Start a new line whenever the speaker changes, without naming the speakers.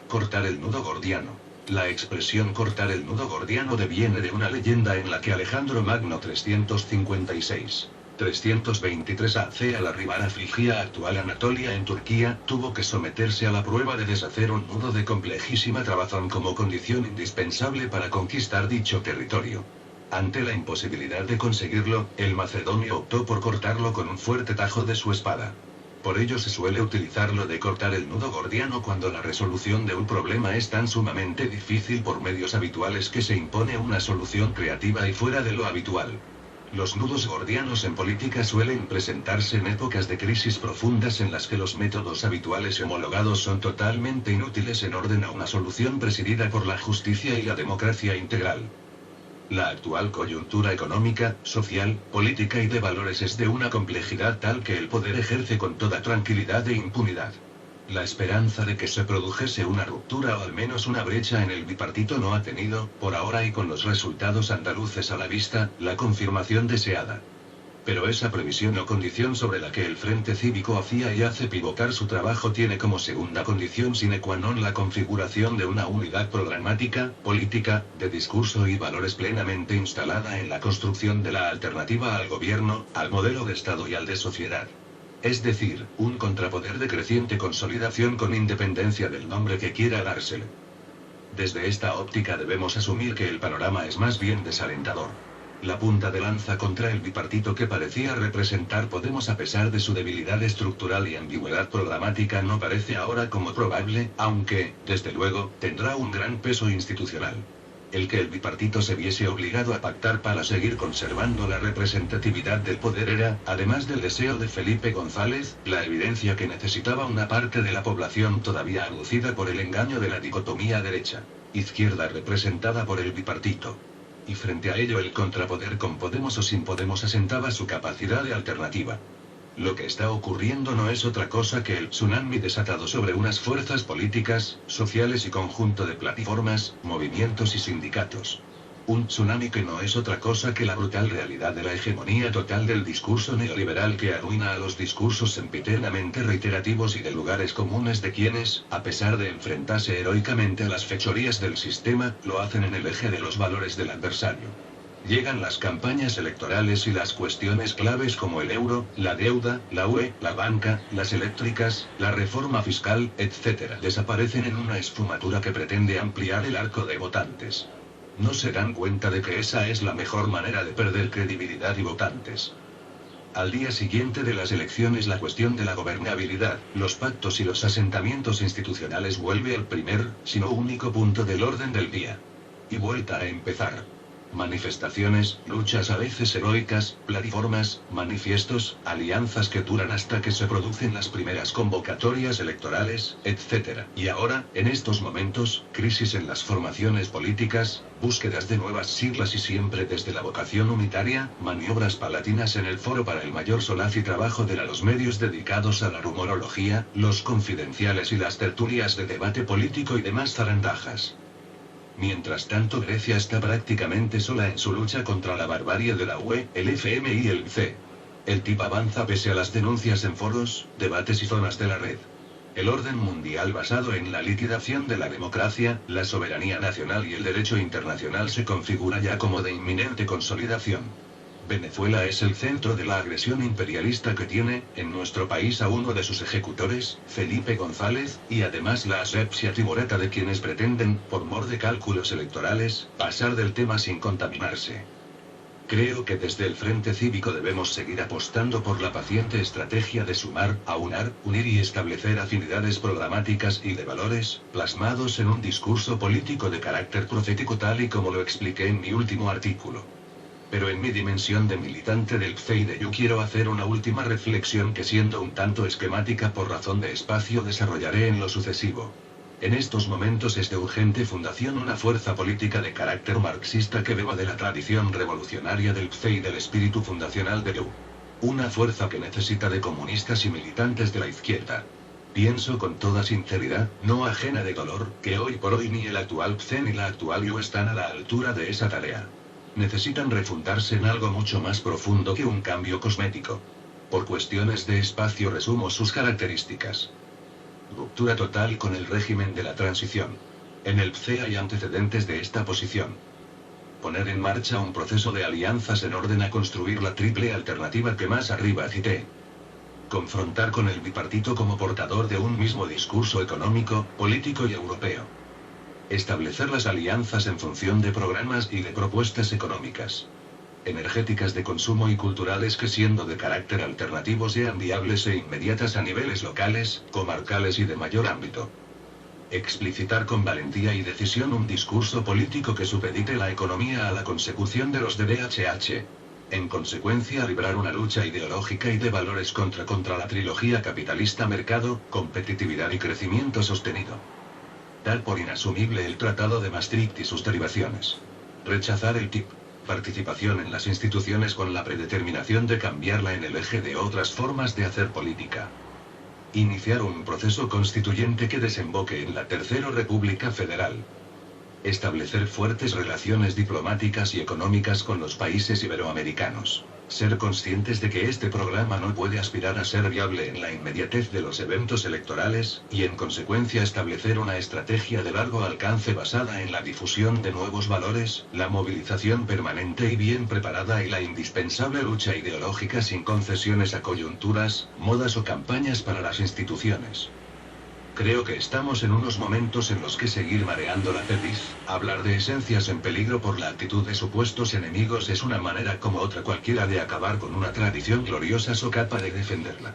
Cortar el nudo gordiano. La expresión cortar el nudo gordiano deviene de una leyenda en la que Alejandro Magno 323 AC al arribar a Frigia, actual Anatolia en Turquía, tuvo que someterse a la prueba de deshacer un nudo de complejísima trabazón como condición indispensable para conquistar dicho territorio. Ante la imposibilidad de conseguirlo, el macedonio optó por cortarlo con un fuerte tajo de su espada. Por ello se suele utilizar lo de cortar el nudo gordiano cuando la resolución de un problema es tan sumamente difícil por medios habituales que se impone una solución creativa y fuera de lo habitual. Los nudos gordianos en política suelen presentarse en épocas de crisis profundas en las que los métodos habituales y homologados son totalmente inútiles en orden a una solución presidida por la justicia y la democracia integral. La actual coyuntura económica, social, política y de valores es de una complejidad tal que el poder ejerce con toda tranquilidad e impunidad. La esperanza de que se produjese una ruptura o al menos una brecha en el bipartito no ha tenido, por ahora y con los resultados andaluces a la vista, la confirmación deseada. Pero esa previsión o condición sobre la que el Frente Cívico hacía y hace pivotar su trabajo tiene como segunda condición sine qua non la configuración de una unidad programática, política, de discurso y valores plenamente instalada en la construcción de la alternativa al gobierno, al modelo de Estado y al de sociedad. Es decir, un contrapoder de creciente consolidación con independencia del nombre que quiera dársele. Desde esta óptica debemos asumir que el panorama es más bien desalentador. La punta de lanza contra el bipartito que parecía representar Podemos a pesar de su debilidad estructural y ambigüedad programática no parece ahora como probable, aunque, desde luego, tendrá un gran peso institucional. El que el bipartito se viese obligado a pactar para seguir conservando la representatividad del poder era, además del deseo de Felipe González, la evidencia que necesitaba una parte de la población todavía aducida por el engaño de la dicotomía derecha-izquierda representada por el bipartito. Y frente a ello el contrapoder con Podemos o sin Podemos asentaba su capacidad de alternativa. Lo que está ocurriendo no es otra cosa que el tsunami desatado sobre unas fuerzas políticas, sociales y conjunto de plataformas, movimientos y sindicatos. Un tsunami que no es otra cosa que la brutal realidad de la hegemonía total del discurso neoliberal que arruina a los discursos sempiternamente reiterativos y de lugares comunes de quienes, a pesar de enfrentarse heroicamente a las fechorías del sistema, lo hacen en el eje de los valores del adversario. Llegan las campañas electorales y las cuestiones claves como el euro, la deuda, la UE, la banca, las eléctricas, la reforma fiscal, etc. desaparecen en una esfumatura que pretende ampliar el arco de votantes. No se dan cuenta de que esa es la mejor manera de perder credibilidad y votantes. Al día siguiente de las elecciones la cuestión de la gobernabilidad, los pactos y los asentamientos institucionales vuelve al primer, si no único punto del orden del día. Y vuelta a empezar. Manifestaciones, luchas a veces heroicas, plataformas, manifiestos, alianzas que duran hasta que se producen las primeras convocatorias electorales, etc. Y ahora, en estos momentos, crisis en las formaciones políticas, búsquedas de nuevas siglas y siempre desde la vocación unitaria, maniobras palatinas en el foro para el mayor solaz y trabajo de los medios dedicados a la rumorología, los confidenciales y las tertulias de debate político y demás zarandajas. Mientras tanto Grecia está prácticamente sola en su lucha contra la barbarie de la UE, el FMI y el BCE. El TIP avanza pese a las denuncias en foros, debates y zonas de la red. El orden mundial basado en la liquidación de la democracia, la soberanía nacional y el derecho internacional se configura ya como de inminente consolidación. Venezuela es el centro de la agresión imperialista que tiene, en nuestro país a uno de sus ejecutores, Felipe González, y además la asepsia timorata de quienes pretenden, por mor de cálculos electorales, pasar del tema sin contaminarse. Creo que desde el Frente Cívico debemos seguir apostando por la paciente estrategia de sumar, aunar, unir y establecer afinidades programáticas y de valores, plasmados en un discurso político de carácter profético tal y como lo expliqué en mi último artículo. Pero en mi dimensión de militante del BCE y de yo quiero hacer una última reflexión que siendo un tanto esquemática por razón de espacio desarrollaré en lo sucesivo. En estos momentos es de urgente fundación una fuerza política de carácter marxista que beba de la tradición revolucionaria del BCE y del espíritu fundacional de yo. Una fuerza que necesita de comunistas y militantes de la izquierda. Pienso con toda sinceridad, no ajena de dolor, que hoy por hoy ni el actual BCE ni la actual yo están a la altura de esa tarea. Necesitan refundarse en algo mucho más profundo que un cambio cosmético. Por cuestiones de espacio resumo sus características. Ruptura total con el régimen de la transición. En el PCE hay antecedentes de esta posición. Poner en marcha un proceso de alianzas en orden a construir la triple alternativa que más arriba cité. Confrontar con el bipartito como portador de un mismo discurso económico, político y europeo. Establecer las alianzas en función de programas y de propuestas económicas, energéticas, de consumo y culturales que, siendo de carácter alternativo, sean viables e inmediatas a niveles locales, comarcales y de mayor ámbito. Explicitar con valentía y decisión un discurso político que supedite la economía a la consecución de los DDHH. En consecuencia, librar una lucha ideológica y de valores contra la trilogía capitalista, mercado, competitividad y crecimiento sostenido. Dar por inasumible el Tratado de Maastricht y sus derivaciones. Rechazar el TIP. Participación en las instituciones con la predeterminación de cambiarla en el eje de otras formas de hacer política. Iniciar un proceso constituyente que desemboque en la Tercera República Federal. Establecer fuertes relaciones diplomáticas y económicas con los países iberoamericanos. Ser conscientes de que este programa no puede aspirar a ser viable en la inmediatez de los eventos electorales, y en consecuencia establecer una estrategia de largo alcance basada en la difusión de nuevos valores, la movilización permanente y bien preparada y la indispensable lucha ideológica sin concesiones a coyunturas, modas o campañas para las instituciones. Creo que estamos en unos momentos en los que seguir mareando la perdiz, hablar de esencias en peligro por la actitud de supuestos enemigos, es una manera como otra cualquiera de acabar con una tradición gloriosa socapa de defenderla.